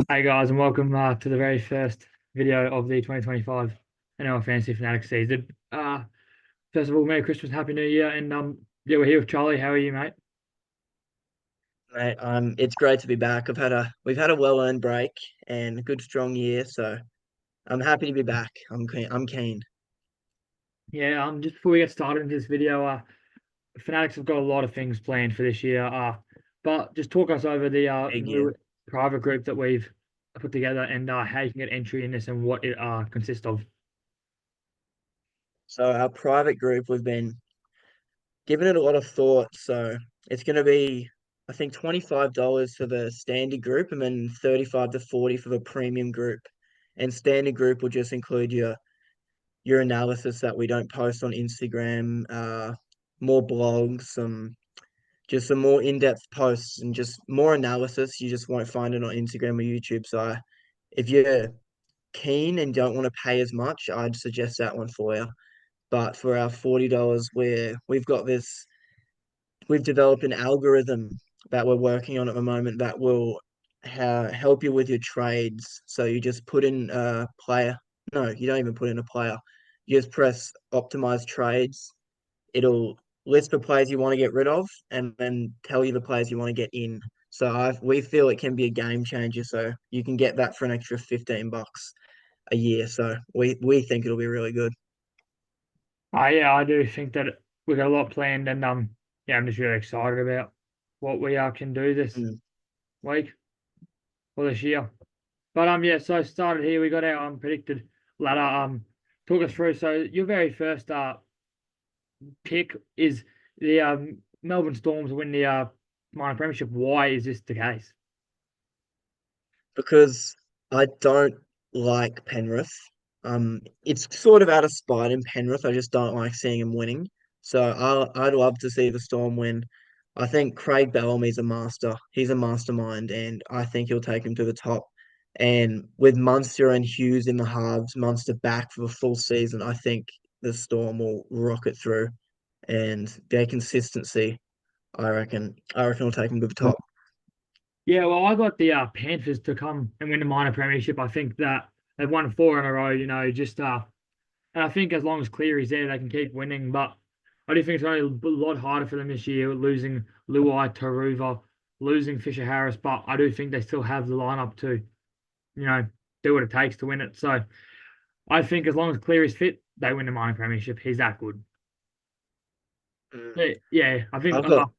Hey guys, and welcome to the very first video of the 2025 NL Fantasy Fanatics season. First of all, Merry Christmas, Happy New Year, and yeah, we're here with Charlie. How are you, mate? Mate, it's great to be back. We've had a well-earned break and a good strong year, so I'm happy to be back. I'm keen. I'm keen. Yeah, just before we get started in this video, Fanatics have got a lot of things planned for this year. But just talk us over the Big year. new private group that we've put together and how you can get entry in this and what it consists of. So our private group, we've been giving it a lot of thought. So it's going to be, I think, $25 for the standard group, and then 35 to 40 for the premium group. And standard group will just include your analysis that we don't post on Instagram, more blogs, just some more in-depth posts and just more analysis. You just won't find it on Instagram or YouTube. So if you're keen and don't want to pay as much, I'd suggest that one for you. But for our $40, we've developed an algorithm that we're working on at the moment that will help you with your trades. So you just put in a player. No, you don't even put in a player. You just press optimize trades. It'll list the players you want to get rid of and then tell you the players you want to get in. So we feel it can be a game changer. So you can get that for an extra $15 a year. So we think it'll be really good. Yeah, I do think that we got a lot planned, and yeah, I'm just really excited about what we can do this Mm. week or this year. But yeah, so started here. We got our predicted ladder. Talk us through. So your very first pick is the Melbourne Storms win the minor premiership. Why is this the case? Because I don't like Penrith. It's sort of out of spite in Penrith. I just don't like seeing him winning. So I'd love to see the Storm win. I think Craig Bellamy's a master. He's a mastermind, and I think he'll take him to the top. And with Munster and Hughes in the halves, Munster back for the full season, I think the Storm will rocket through. And their consistency, I reckon will take them to the top. Yeah, well, I got the Panthers to come and win the minor premiership. I think that they've won four in a row. Just and I think as long as Cleary's there, they can keep winning. But I do think it's going to be a lot harder for them this year, losing Luai, Taruva, losing Fisher Harris. But I do think they still have the lineup to, you know, do what it takes to win it. So I think as long as Cleary's fit, they win the minor premiership. He's that good. Mm. But yeah, I think I've got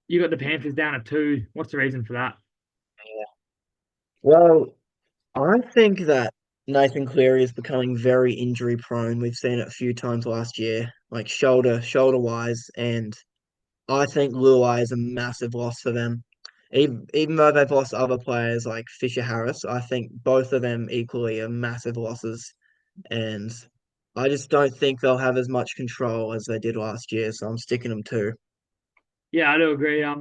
you got the Panthers down at two. What's the reason for that? Well, I think that Nathan Cleary is becoming very injury prone. We've seen it a few times last year, like shoulder wise, and I think Luai is a massive loss for them. Even though they've lost other players like Fisher Harris, I think both of them equally are massive losses, and I just don't think they'll have as much control as they did last year. So I'm sticking them too. Yeah, I do agree. I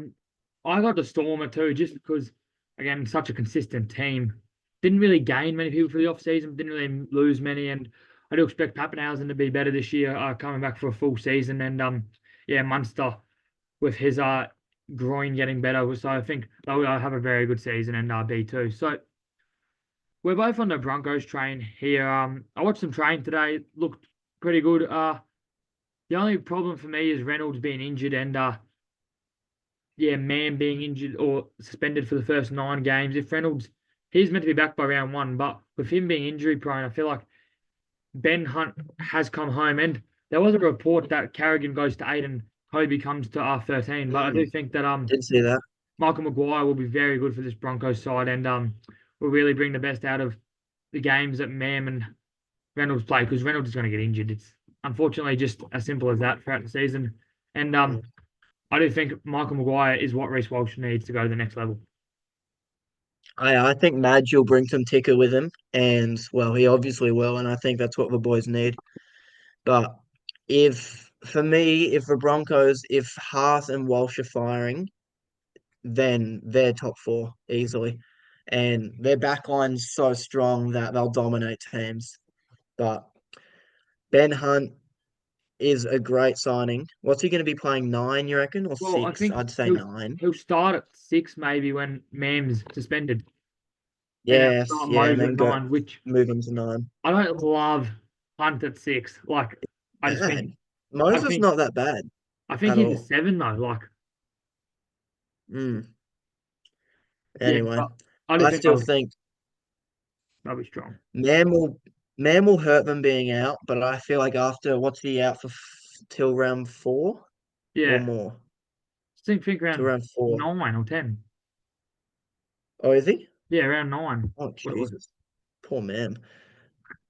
got the Stormer too, just because again, such a consistent team. Didn't really gain many people for the off season, didn't really lose many, and I do expect Pappenhausen to be better this year, coming back for a full season, and yeah, Munster with his groin getting better, so I think they'll have a very good season and B too. So we're both on the Broncos train here. I watched them train today, looked pretty good. The only problem for me is Reynolds being injured and yeah, Man being injured or suspended for the first 9 games. If Reynolds, he's meant to be back by round one, but with him being injury prone, I feel like Ben Hunt has come home. And there was a report that Carrigan goes to 8 and Kobe comes to 13. But I do Mm, think that did see that. Michael Maguire will be very good for this Broncos side and will really bring the best out of the games that Mam and Reynolds play because Reynolds is going to get injured. It's unfortunately just as simple as that throughout the season. And Mm. I do think Michael Maguire is what Reece Walsh needs to go to the next level. I think Madge will bring some ticker with him, and well, he obviously will, and I think that's what the boys need. But if for me, if the Broncos, if Haas and Walsh are firing, then they're top four easily, and their backline's so strong that they'll dominate teams. But Ben Hunt is a great signing. What's he going to be playing, nine, you reckon, or Well, I six? think I'd say he'll nine. he'll start at 6 maybe when Mam's suspended. and then Yes, start yeah, and Moses then at go 9, which move him to 9. I don't love Hunt at 6. Like, I just think, Bad. I Moses think, not that bad I think at he's a all. 7 though. Like, Mm. yeah, Anyway, but I just I think still think they'll be strong. Man will Man will hurt them being out, but I feel like after what's he out for till round 4 or Yeah, more? think Till around round 4. 9 or 10. Oh, is he? Yeah, around 9. Oh, What it was. Jesus. Poor man.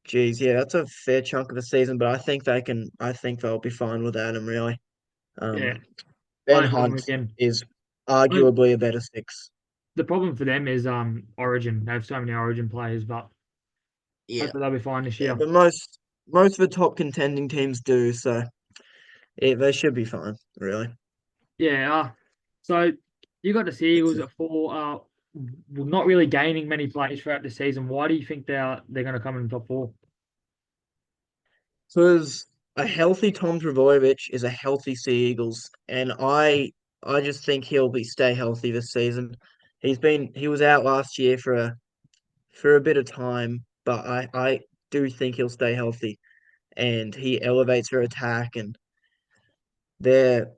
Jeez, yeah, that's a fair chunk of the season, but I think they can. I think they'll be fine with Adam. Really, Yeah, Ben only problem Hunt again. is I mean, arguably a better 6. the problem for them is Origin. They have so many Origin players, but Yeah, hopefully they'll be fine this yeah, year. but most of the top contending teams do, so they should be fine. Really. Yeah. So you got the Seagulls at 4. Not really gaining many players throughout the season. Why do you think they're going to come in the top 4? Because a healthy Tom Trbojevic is a healthy Sea Eagles, and I just think he'll be stay healthy this season. He was out last year for a bit of time, but I do think he'll stay healthy, and he elevates their attack, and they're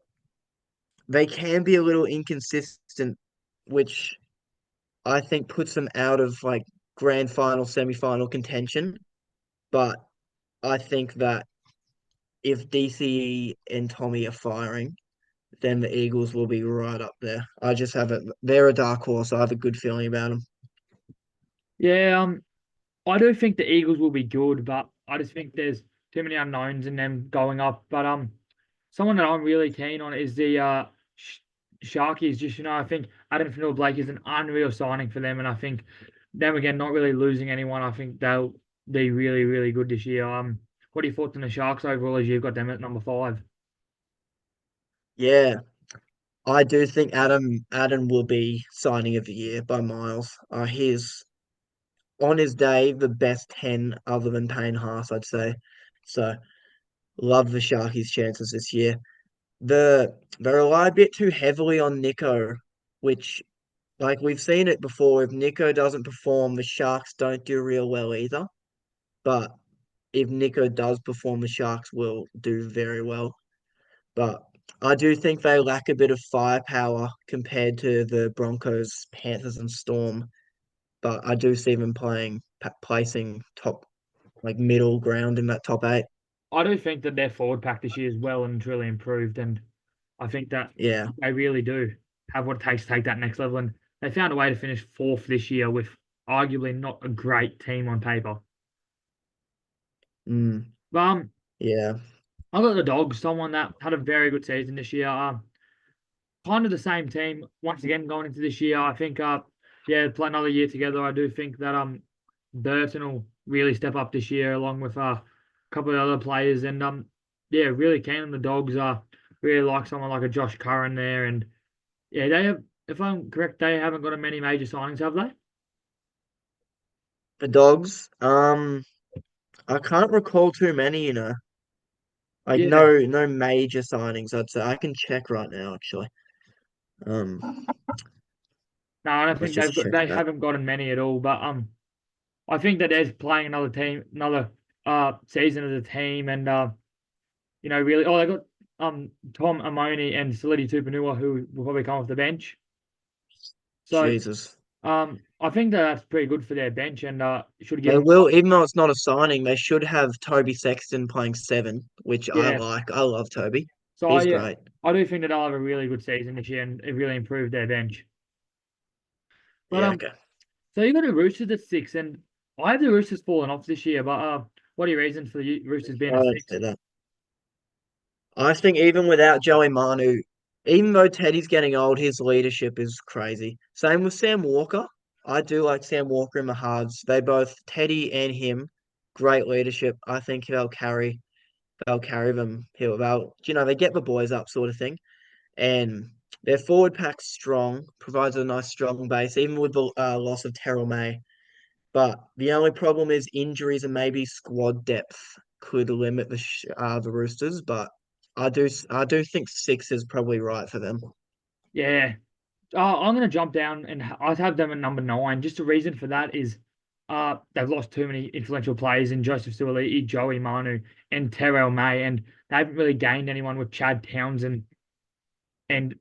they can be a little inconsistent, which I think puts them out of like grand final, semi-final contention. But I think that if DCE and Tommy are firing, then the Eagles will be right up there. I just have it. They're a dark horse. I have a good feeling about them. Yeah. I do think the Eagles will be good, but I just think there's too many unknowns in them going up. But someone that I'm really keen on is the Sharkies. Just I think Adam Fanua-Blake is an unreal signing for them, and I think them again not really losing anyone. I think they'll be really really good this year. What are your thoughts on the Sharks overall? As you've got them at number 5. Yeah, I do think Adam will be signing of the year by miles. He's on his day the best 10 other than Payne Haas, I'd say. So love the Sharkies' chances this year. They rely a bit too heavily on Nico, which like we've seen it before. If Nico doesn't perform, the Sharks don't do real well either. But if Nico does perform, the Sharks will do very well. But I do think they lack a bit of firepower compared to the Broncos, Panthers, and Storm. But I do see them placing top, like middle ground in that top 8. I do think that their forward pack this year is well and truly improved, and I think that Yeah. they really do have what it takes to take that next level. And they found a way to finish 4th this year with arguably not a great team on paper. Mm, But yeah. I got the Dogs, someone that had a very good season this year. Kind of the same team once again going into this year. I think yeah, play another year together. I do think that Burton will really step up this year along with a couple of other players, and yeah, really keen on the Dogs. Really like someone like a Josh Curran there, and yeah, they have. If I'm correct, they haven't got many major signings, have they? The Dogs. I can't recall too many, like Yeah. no major signings, I'd say. I can check right now, actually. No, I don't Let's think just check they that. haven't gotten many at all. But I think that they're playing another team, another season as a team, and really. Oh, they got Tom Amoni and Salidi Tupanua who will probably come off the bench. So Jesus. I think that that's pretty good for their bench, and should give They them. will, even though it's not a signing, they should have Toby Sexton playing 7, which I Yeah. like. I love Toby. So He's great. I do think that they'll have a really good season this year, and it really improved their bench. But Yeah, okay. so you got the Roosters at 6, and I have the Roosters falling off this year. But what are your reasons for the Roosters being I a don't 6? say that. I think even without Joey Manu, even though Teddy's getting old, his leadership is crazy. Same with Sam Walker. I do like Sam Walker in the halves. They both, Teddy and him, great leadership. I think they'll carry them. They get the boys up sort of thing. And their forward pack's strong, provides a nice strong base, even with the loss of Terrell May. But the only problem is injuries and maybe squad depth could limit the Roosters. But I do think 6 is probably right for them. Yeah, I'm going to jump down and I'd have them at number 9. Just the reason for that is they've lost too many influential players in Joseph Suaalii, Joey Manu, and Terrell May, and they haven't really gained anyone with Chad Townsend and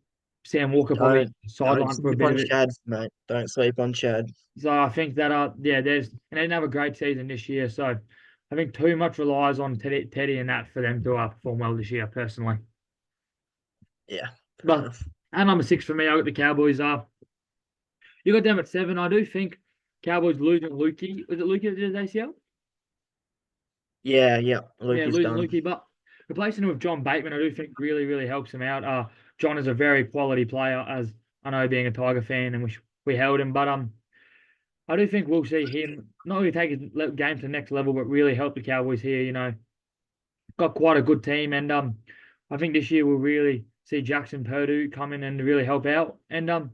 Sam Walker probably Don't sidelined for a sleep bit on of it. Chad, mate. Don't sleep on Chad. So I think that yeah, there's and they didn't have a great season this year, so I think too much relies on Teddy and that for them to perform well this year, personally. Yeah, fair But enough. at number 6 for me, I got the Cowboys. You got them at 7. I do think Cowboys losing Lukey. Was it Lukey that did his ACL? Yeah. Luke Yeah, is losing done. Lukey, but replacing him with John Bateman, I do think really, really helps him out. John is a very quality player, as I know, being a Tiger fan, and we held him. But I do think we'll see him not only take his game to the next level, but really help the Cowboys here. Got quite a good team, and I think this year we'll really see Jackson Purdue come in and really help out. And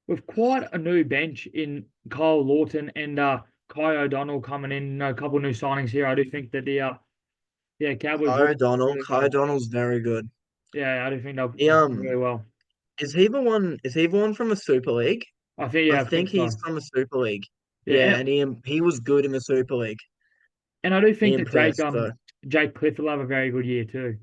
with quite a new bench in Kyle Lawton and Kai O'Donnell coming in, a couple of new signings here. I do think that the yeah, Cowboys Kai will O'Donnell. really Kai well. O'Donnell's very good. Yeah, I do think they'll He perform really well. is he the one? Is he the one from the Super League? I I think think he's so. from the Super League. Yeah, Yeah, and he was good in the Super League. and I do He think that impressed. So, Jake Clifford will have a very good year too.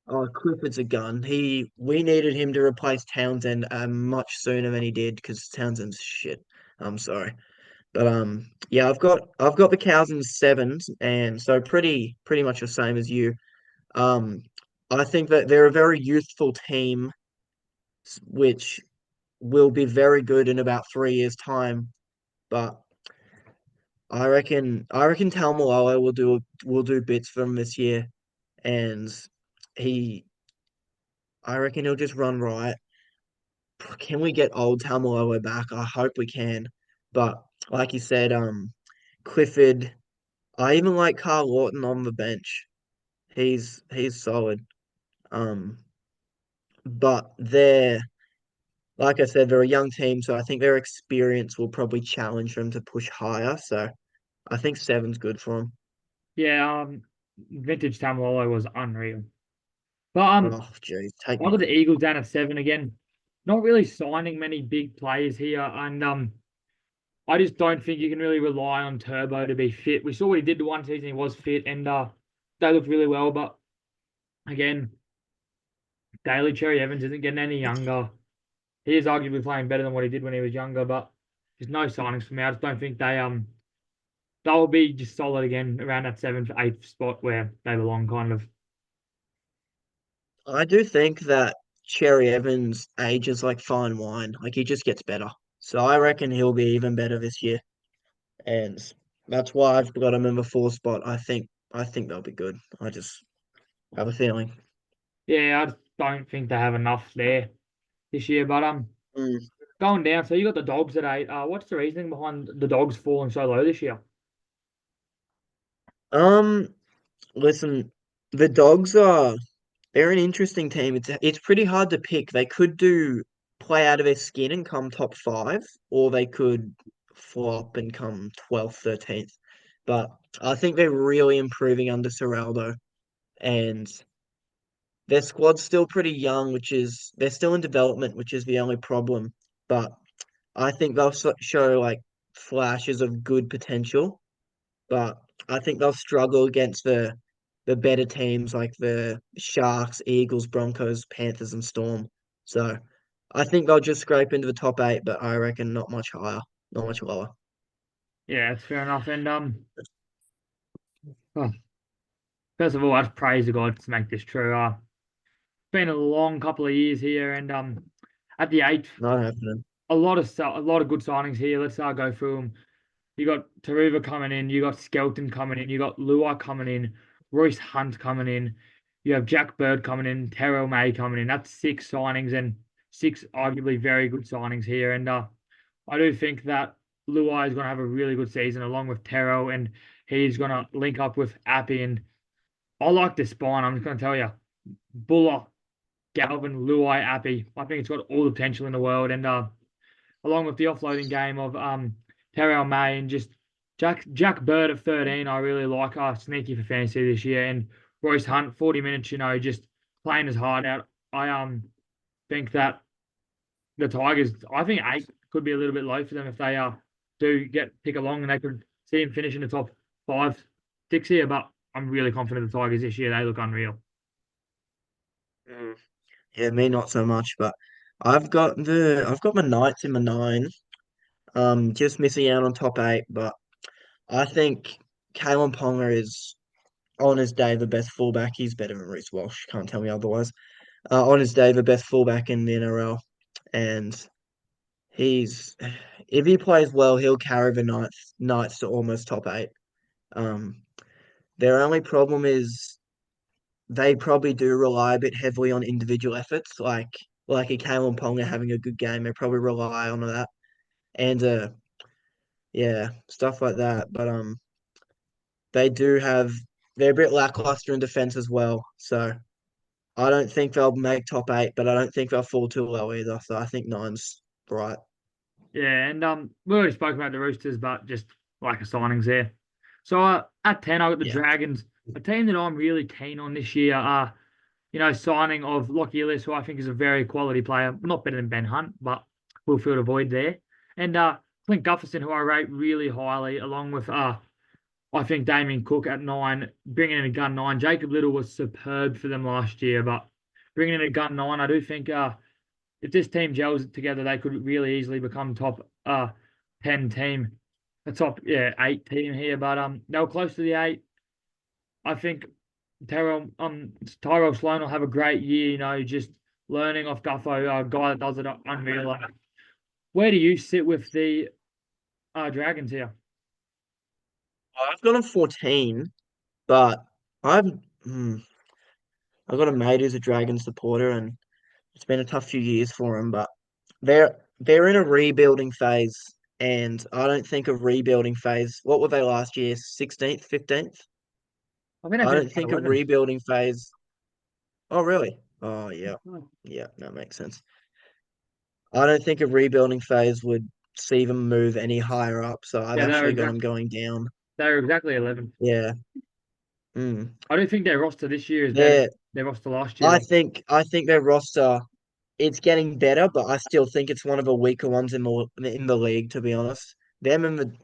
oh, Clifford's a gun. We needed him to replace Townsend much sooner than he did because Townsend's shit. I'm sorry. But yeah, I've got the cows in sevens, and so pretty much the same as you. Um, I think that they're a very youthful team, which will be very good in about 3 years' time. But I reckon Talmalolo will do bits for them this year, and he I reckon he'll just run riot. Can we get old Talmalolo back? I hope we can. But like you said, Clifford. I even like Carl Lawton on the bench. He's solid. Um, but like I said, they're a young team, so I think their experience will probably challenge them to push higher. So I think seven's good for them. Yeah, vintage Tamalolo was unreal. But Oh, geez, take I got me. the Eagles down at 7 again. Not really signing many big players here, and I just don't think you can really rely on Turbo to be fit. We saw what he did the one season; he was fit, and they looked really well. But again, Daly Cherry Evans isn't getting any younger. He is arguably playing better than what he did when he was younger, but there's no signings for me. I just don't think they'll be just solid again around that 7th, 8th spot where they belong, kind of. I do think that Cherry Evans ages like fine wine. Like he just gets better. So I reckon he'll be even better this year. And that's why I've got him in the 4th spot. I think they'll be good. I just have a feeling. Yeah, I just don't think they have enough there this year. But Mm. going down, so you got the Dogs at 8. What's the reasoning behind the Dogs falling so low this year? Um, listen, the dogs they're an interesting team. It's pretty hard to pick. They could do play out of their skin and come top 5, or they could flop and come 12th, 13th. But I think they're really improving under Seraldo, and their squad's still pretty young, they're still in development, which is the only problem. But I think they'll show like flashes of good potential, but I think they'll struggle against the better teams like the Sharks, Eagles, Broncos, Panthers, and Storm. So I think they'll just scrape into the top 8, but I reckon not much higher, not much lower. Yeah, it's fair enough. And oh, first of all, I'd praise the gods to make this true. Been a long couple of years here, and at the 8th, Not happening. a lot of good signings here. Let's go through them. You got Taruva coming in, you got Skelton coming in, you got Luai coming in, Royce Hunt coming in, you have Jack Bird coming in, Terrell May coming in. That's 6 signings and 6 arguably very good signings here. And I do think that Luai is going to have a really good season along with Terrell, and he's going to link up with Appy. And I like this spine. I'm just going to tell you, Buller, Galvin, Luai, Appy. I think it's got all the potential in the world. And along with the offloading game of Terrell May and just Jack Bird at 13. I really like sneaky for fantasy this year. And Royce Hunt, 40 minutes, just playing his heart out. I think that the Tigers, I think 8 could be a little bit low for them if they do pick along and they could see them finish in the top 5, 6 here. But I'm really confident the Tigers this year. They look unreal. Mm. Yeah, me not so much, but I've got my Knights in my 9. Just missing out on top 8, but I think Kalen Ponga is on his day the best fullback. He's better than Reece Walsh. Can't tell me otherwise. On his day the best fullback in the NRL, and he's if he plays well, he'll carry the Knights to almost top 8. Um, their only problem is they probably do rely a bit heavily on individual efforts, like a Kalen Ponga having a good game. They probably rely on that, and yeah, stuff like that. But they do have they're a bit lackluster in defense as well. So I don't think they'll make top 8, but I don't think they'll fall too low either. So I think nine's right. Yeah, and we already spoke about the Roosters, but just like a signings there. So at 10, I got the Yeah. Dragons, a team that I'm really keen on this year. Signing of Lockie Ellis, who I think is a very quality player, not better than Ben Hunt, but we'll fill the void there. And Clint Gutherson, who I rate really highly, along with I think Damien Cook at 9, bringing in a gun 9. Jacob Little was superb for them last year, but bringing in a gun 9, I do think if this team gels together, they could really easily become top 10 team, a top 8 team here. But they were close to the 8. I think Tyrell Sloan will have a great year. Just learning off Gutho, a guy that does it unreal. Where do you sit with the Dragons here? I've got him 14, but I've hmm, I've got a mate who's a Dragon supporter, and it's been a tough few years for him. But they're in a rebuilding phase, and I don't think a rebuilding phase. What were they last year? 16th, 15th? I think they I finished don't at think a 11. rebuilding phase. Oh, really? Oh, yeah, yeah, that makes sense. I don't think a rebuilding phase would see them move any higher up. So I've Yeah, actually got them going down. they're exactly 11. Yeah. Mm. I do think their roster this year is better than They're, their roster last year. I think their roster it's getting better, but I still think it's one of the weaker ones in the league, to be honest. Them and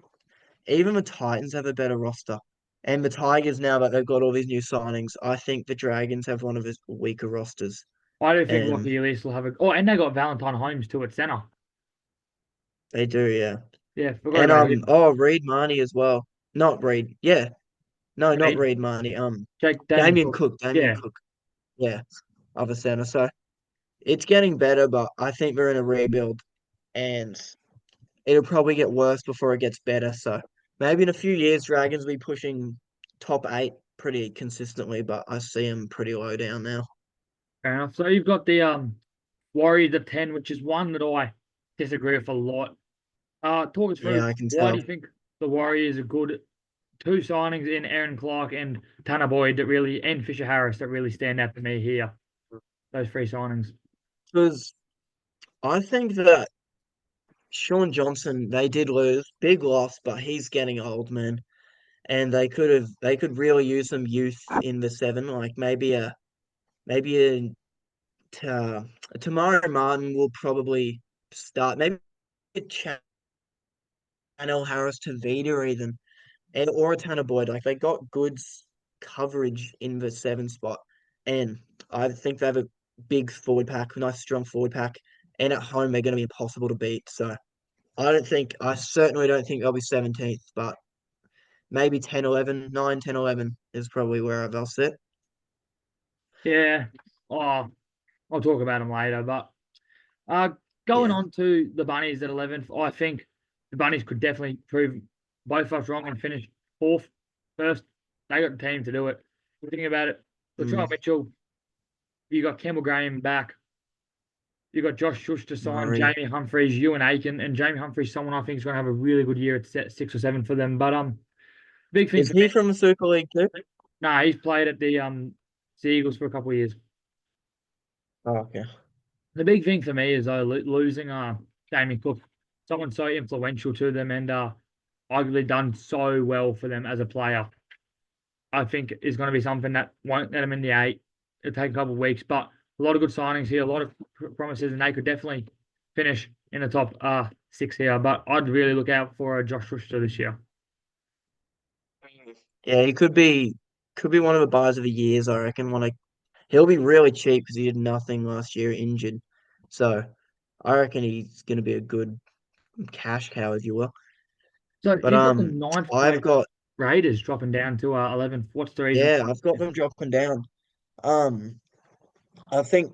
even the Titans have a better roster. And the Tigers, now that they've got all these new signings, I think the Dragons have one of the weaker rosters. I do think And Lockie Elise will have a. Oh, and they got Valentine Holmes too at center. they do, yeah. Yeah, forgot And about him. Reed Marnie as well. Not Reed. Yeah. No, not Hey, Reed Marnie. Damien Cook. Damien Yeah, Cook. Yeah. Other center. So it's getting better, but I think we're in a rebuild and it'll probably get worse before it gets better. So maybe in a few years, Dragons will be pushing top 8 pretty consistently, but I see them pretty low down now. fair enough. So you've got the Warriors at 10, which is one that I disagree with a lot. Talk us through Yeah, I can why do tell. you think the Warriors are good? Two signings in Aaron Clark and Tanner Boyd and Fisher Harris that really stand out to me here. Those three signings. Because I think that Sean Johnson, they did lose, big loss, but he's getting old, man. And they could really use some youth in the 7, like maybe uh, Tamara Martin will probably start, maybe a Chanel Harris to Vita even, and or a Tanner Boyd. Like they got good coverage in the 7 spot, and I think they have a big forward pack, nice strong forward pack, and at home they're going to be impossible to beat. So I certainly don't think they'll be 17th, but maybe 10, 11, 9, 10, 11 is probably where I'll sit. Yeah. Oh, I'll talk about them later. But uh, going Yeah. on to the Bunnies at 11th, I think the Bunnies could definitely prove both of us wrong and finish fourth, first. They got the team to do it. If you think about it, Mm, Latrell Mitchell, you got Campbell Graham back. You got Josh Schuster to sign, Murray. Jamie Humphries, Ewan Aiken, and Jamie Humphries, someone I think is going to have a really good year at 6 or 7 for them. But big thing Is for he me, from the Super League too? nah, he's played at the Eagles for a couple of years. Oh, okay. The big thing for me is losing Damien Cook, someone so influential to them and arguably done so well for them as a player. I think is going to be something that won't let them in the 8. It'll take a couple of weeks, but a lot of good signings here, a lot of promises, and they could definitely finish in the top six here. But I'd really look out for Josh Schuster this year. Yeah, he could be one of the buys of the years, I reckon. He'll be really cheap because he did nothing last year injured. So I reckon he's gonna be a good cash cow, if you will. So But you've got the ninth I've place got Raiders dropping down to 11th. What's the reason? yeah, I've got them dropping down. Um, I think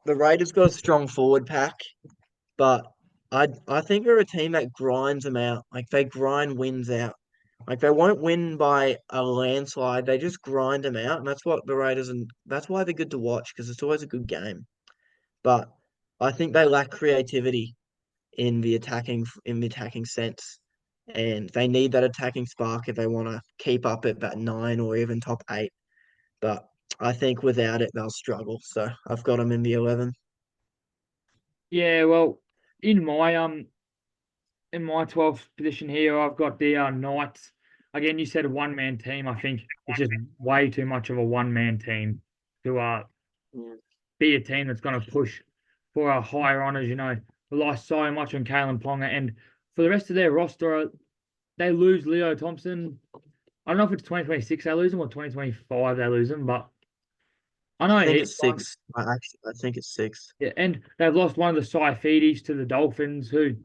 the Raiders got a strong forward pack, but I think they're a team that grinds them out. Like they grind wins out. Like they won't win by a landslide. They just grind them out, and that's what the Raiders and that's why they're good to watch because it's always a good game. But I think they lack creativity in the attacking sense, and they need that attacking spark if they want to keep up at that nine or even top eight. But I think without it, they'll struggle. So I've got them in the 11. Yeah, well, in my um in my 12th position here, I've got the Knights. Again, you said a one-man team. I think it's just way too much of a one-man team to Mm. be a team that's going to push for higher honours. Rely so much on Kalen Ponga, and for the rest of their roster, they lose Leo Thompson. I don't know if it's 2026 they lose him or 2025 they lose him, but I I know think he's it's gone. 6. I think it's 6. Yeah, and they've lost one of the Saifidis to the Dolphins, who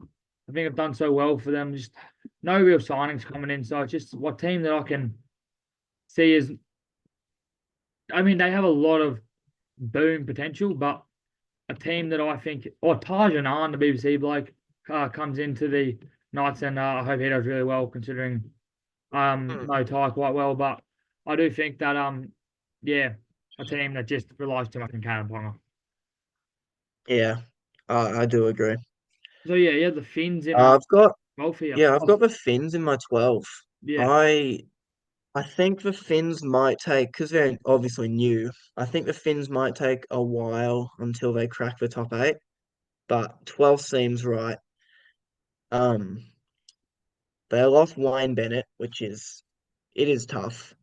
I think have done so well for them. Just no real signings coming in. So it's just what team that I can see is, I mean, they have a lot of boom potential, but a team that I think, or Tajan Arn, the BBC bloke, comes into the Knights, and I hope he does really well considering Mm. no Ty quite well. But I do think that yeah, a team that just relies too much on Kalen Ponga. Yeah, I do agree. So yeah, the Finns in I've got golf here. yeah, I've Oh, got the Finns in my 12. yeah. I I think the Finns might take because they're obviously new. I think the Finns might take a while until they crack the top eight, but 12 seems right. Um, they lost Wayne Bennett, it is tough.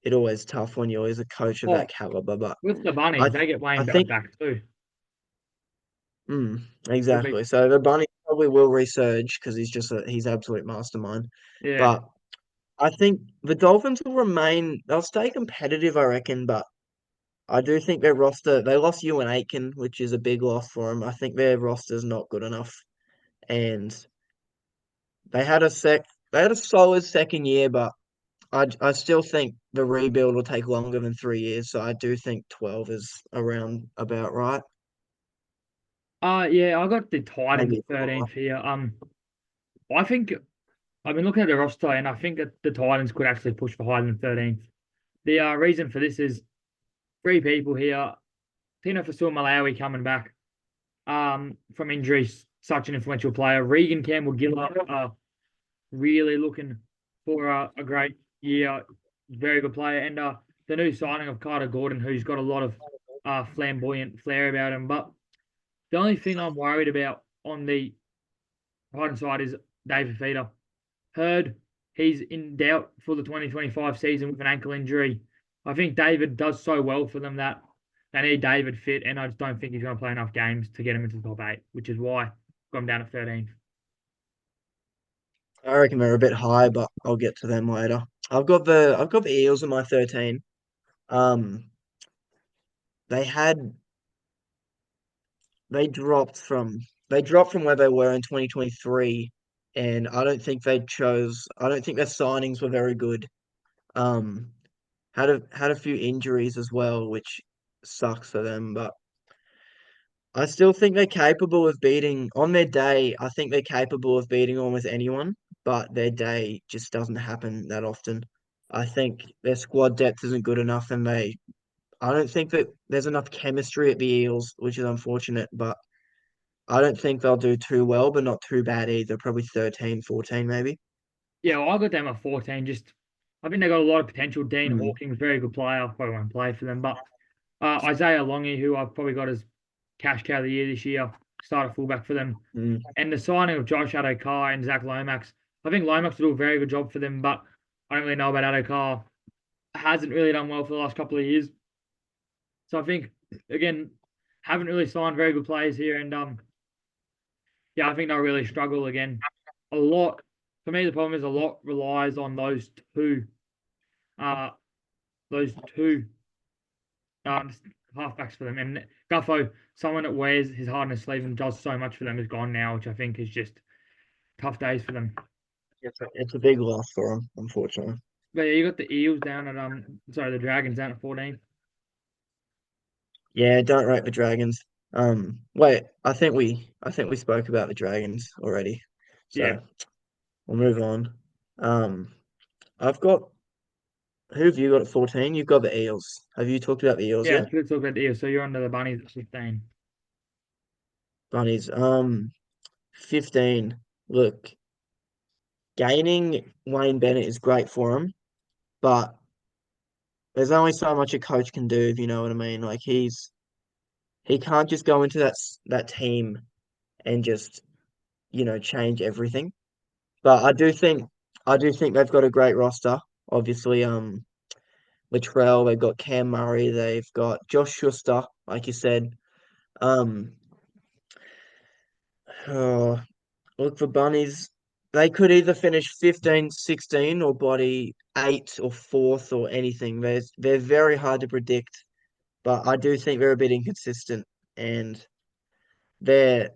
It always tough when you lose a coach of that Oh, caliber, but with the I Bunnies, they get I Wayne Bennett think back too. mm, It'll be, exactly. So the Bunny probably will resurge because he's absolute mastermind. yeah. But I think the Dolphins will remain. They'll stay competitive, I reckon. But I do think their roster. They lost Ewan Aitken, which is a big loss for them. I think their roster's not good enough, and they had a sec. They had a solid second year, but I still think the rebuild will take longer than 3 years. So I do think 12 is around about right. Yeah, I got the Titans Maybe at a bit lower. 13th here. I think I've been looking at the roster, and I think that the Titans could actually push for higher than 13th. The reason for this is three people here. Tino Malawi coming back from injury, such an influential player. Regan Campbell Gillard really looking for a great year, very good player, and the new signing of Carter Gordon, who's got a lot of flamboyant flair about him. But the only thing I'm worried about on the right side is David Feeder. Heard he's in doubt for the 2025 season with an ankle injury. I think David does so well for them that they need David fit, and I just don't think he's going to play enough games to get him into the top eight, which is why I've got him down at 13th. I reckon they're a bit high, but I'll get to them later. I've got the Eels in my 13. Um, they had they dropped from they dropped from where they were in 2023, and I don't think their signings were very good. Um, had a few injuries as well, which sucks for them, but I still think they're capable of beating on their day. I think they're capable of beating almost anyone, but their day just doesn't happen that often. I think their squad depth isn't good enough, and I don't think that there's enough chemistry at the Eels, which is unfortunate, but I don't think they'll do too well, but not too bad either. Probably 13, 14 maybe. Yeah, well, I got them at 14. Just, I think they got a lot of potential. Dean Mm, Hawkins, very good player. Probably won't play for them. But Isaiah Longy, who I've probably got as cash cow of the year this year, started fullback for them. mm. And the signing of Josh Adokar and Zach Lomax. I think Lomax will do a very good job for them, but I don't really know about Adokar. Hasn't really done well for the last couple of years. So I think, again, haven't really signed very good players here. And yeah, I think they'll really struggle again. A lot for me, the problem is a lot relies on uh, those two um halfbacks for them. And Guffo, someone that wears his heart on his sleeve and does so much for them, is gone now, which I think is just tough days for them. It's a big loss for them, unfortunately. But yeah, you got the Eels down at sorry, the Dragons down at 14. Yeah, don't rate the Dragons. Wait, I think we spoke about the Dragons already, Yeah, so we'll move on. Um, I've got who have you got at 14? You've got the Eels. Have you talked about the Eels yeah. yet? Let's talk about the Eels. So you're under the Bunnies at 15. Bunnies. 15. Look, gaining Wayne Bennett is great for him, but there's only so much a coach can do, if you know what I mean. Like he can't just go into that team and just, change everything. But I do think they've got a great roster. Obviously, Latrell, they've got Cam Murray, they've got Josh Schuster, like you said. Um, oh, look for Bunnies. They could either finish 15, 16, or body 8 or 4th or anything. They're very hard to predict, but I do think they're a bit inconsistent. And they're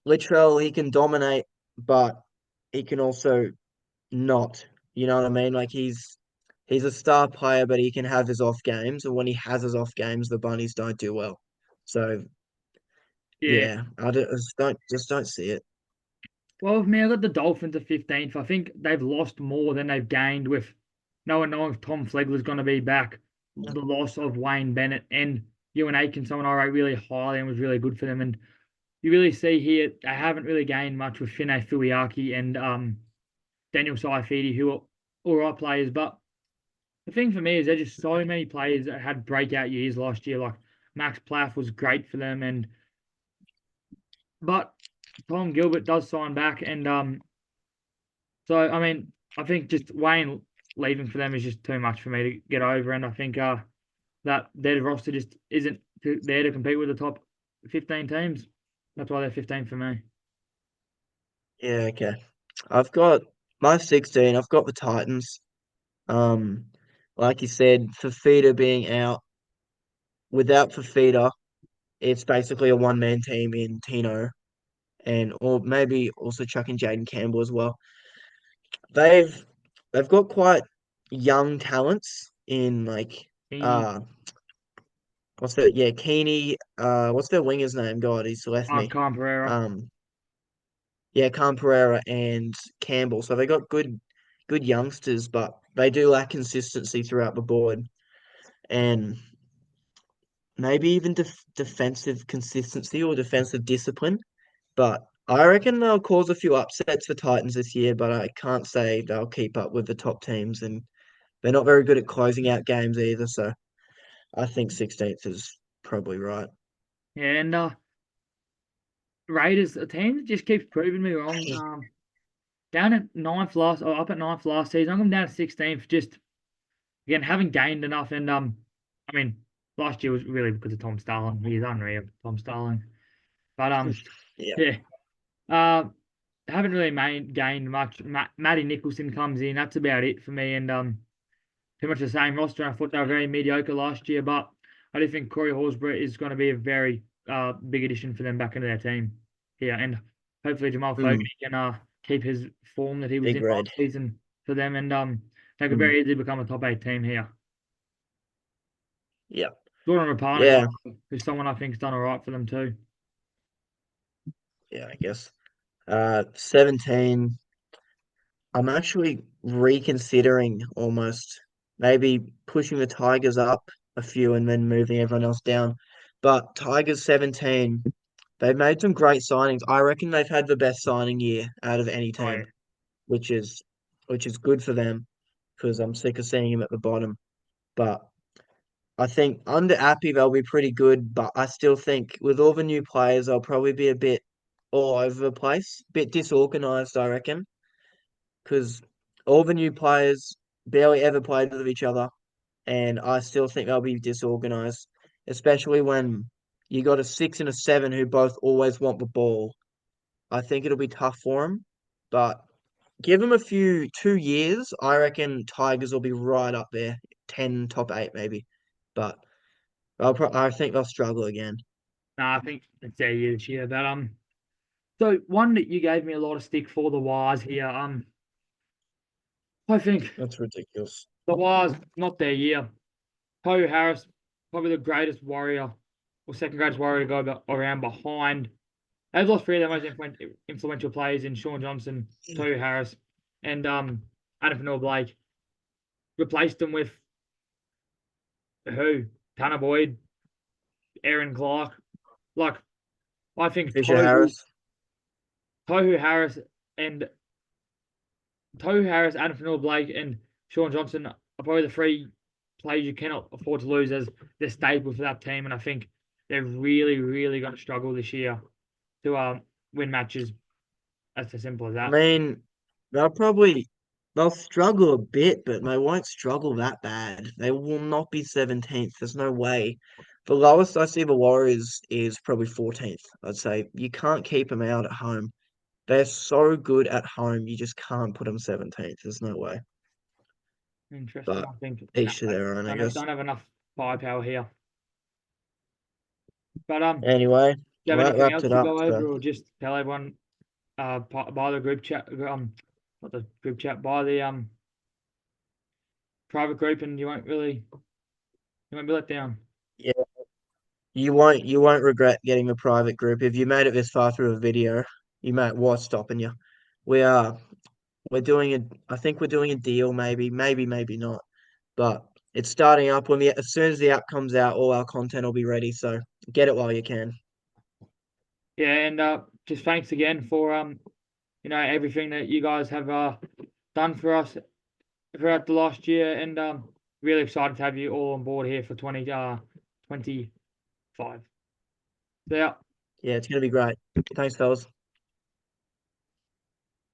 Latrell, he can dominate, but he can also not. You know what I mean? Like he's a star player, but he can have his off games, and when he has his off games, the Bunnies don't do well. So Yeah. yeah, I just don't see it. Well, with me, I got the Dolphins at 15th. I think they've lost more than they've gained with no one knowing if Tom Flegler's going to be back. Yeah. The loss of Wayne Bennett and Ewan Aiken, someone I rate really highly and was really good for them. And you really see here they haven't really gained much with Finay Fuiaki and Daniel Saifidi, who are all right players. But the thing for me is there's just so many players that had breakout years last year. Like Max Plath was great for them, and but Tom Gilbert does sign back, and so I mean I think just Wayne leaving for them is just too much for me to get over, and I think that their roster just isn't there to compete with the top 15 teams. That's why they're 15 for me. Yeah, okay. I've got my 16. I've got the Titans. Um, like you said, Fafita being out. Without Fafita, it's basically a one-man team in Tino, and or maybe also chucking Jaden Campbell as well. They've they've got quite young talents in like Heaney, uh what's that? Yeah, Keeney. What's their winger's name? God, he's left me. Khan Pereira. Um, yeah, Khan Pereira and Campbell. So they got good youngsters, but they do lack consistency throughout the board, and maybe even defensive consistency or defensive discipline. But I reckon they'll cause a few upsets for Titans this year, but I can't say they'll keep up with the top teams, and they're not very good at closing out games either. So I think 16th is probably right. Yeah, and Raiders, a team that just keeps proving me wrong. Down at ninth last, or up at ninth last season, I'm down to 16th. Just again, haven't gained enough, and I mean, last year was really because of Tom Starling. He's unreal, Tom Starling. But Yeah. yeah, haven't really gained much. Matty Nicholson comes in. That's about it for me, and pretty much the same roster. I thought they were very mediocre last year, but I do think Corey Horsburgh is going to be a very big addition for them back into their team here, and hopefully Jamal Mm, Fogarty can keep his form that he was big in red. last season for them, and they could Mm, very easily become a top 8 team here. yeah. Jordan Rapana, Yeah. who's someone I think's done all right for them too. Yeah, I guess. 17. I'm actually reconsidering almost maybe pushing the Tigers up a few and then moving everyone else down. But Tigers 17, they've made some great signings. I reckon they've had the best signing year out of any Oh yeah, team, which is which is good for them because I'm sick of seeing him at the bottom. But I think under Appy they'll be pretty good, but I still think with all the new players they'll probably be a bit all over the place, bit disorganized, I reckon, because all the new players barely ever played with each other, and I still think they'll be disorganized, especially when you got a 6 and a 7 who both always want the ball. I think it'll be tough for them, but give them 2 years. I reckon Tigers will be right up there, 10, top 8 maybe. But I think they'll struggle again. No, I think it's their year this year. But so one that you gave me a lot of stick for the Wars here. I think That's ridiculous. the Wars not their year. Tohu Harris, probably the greatest warrior or second greatest warrior to go around behind. They've lost three of their most influential players in Shaun Johnson, Tohu Harris, and Adam Fanua-Blake. Replaced them with who? Tanner Boyd, Aaron Clark. Like, I think Fisher Harris. Tohu Harris and Adam Fanua-Blake, and Shaun Johnson are probably the three players you cannot afford to lose as they're staple for that team. And I think they're really, really going to struggle this year to win matches. That's as simple as I that. mean, they'll struggle a bit, but they won't struggle that bad. They will not be 17th. There's no way. The lowest I see the Warriors is probably 14th. I'd say you can't keep them out at home. They're so good at home, you just can't put them 17th. There's no way. Interesting. But I think each to their own, I guess. don't have enough firepower here. But Anyway, do you have that anything wrapped else it to up. go So over, or just tell everyone by the group chat, not the group chat, by the private group, and you won't be let down. yeah, you won't regret getting the private group. If you made it this far through a video, you might what's stopping you. We are we're doing I think we're doing a deal, maybe not. But it's starting up as soon as the app comes out, all our content will be ready. So get it while you can. Yeah, and just thanks again for everything that you guys have done for us throughout the last year, and really excited to have you all on board here for 2025. So yeah. Yeah, it's gonna be great. Thanks, fellas.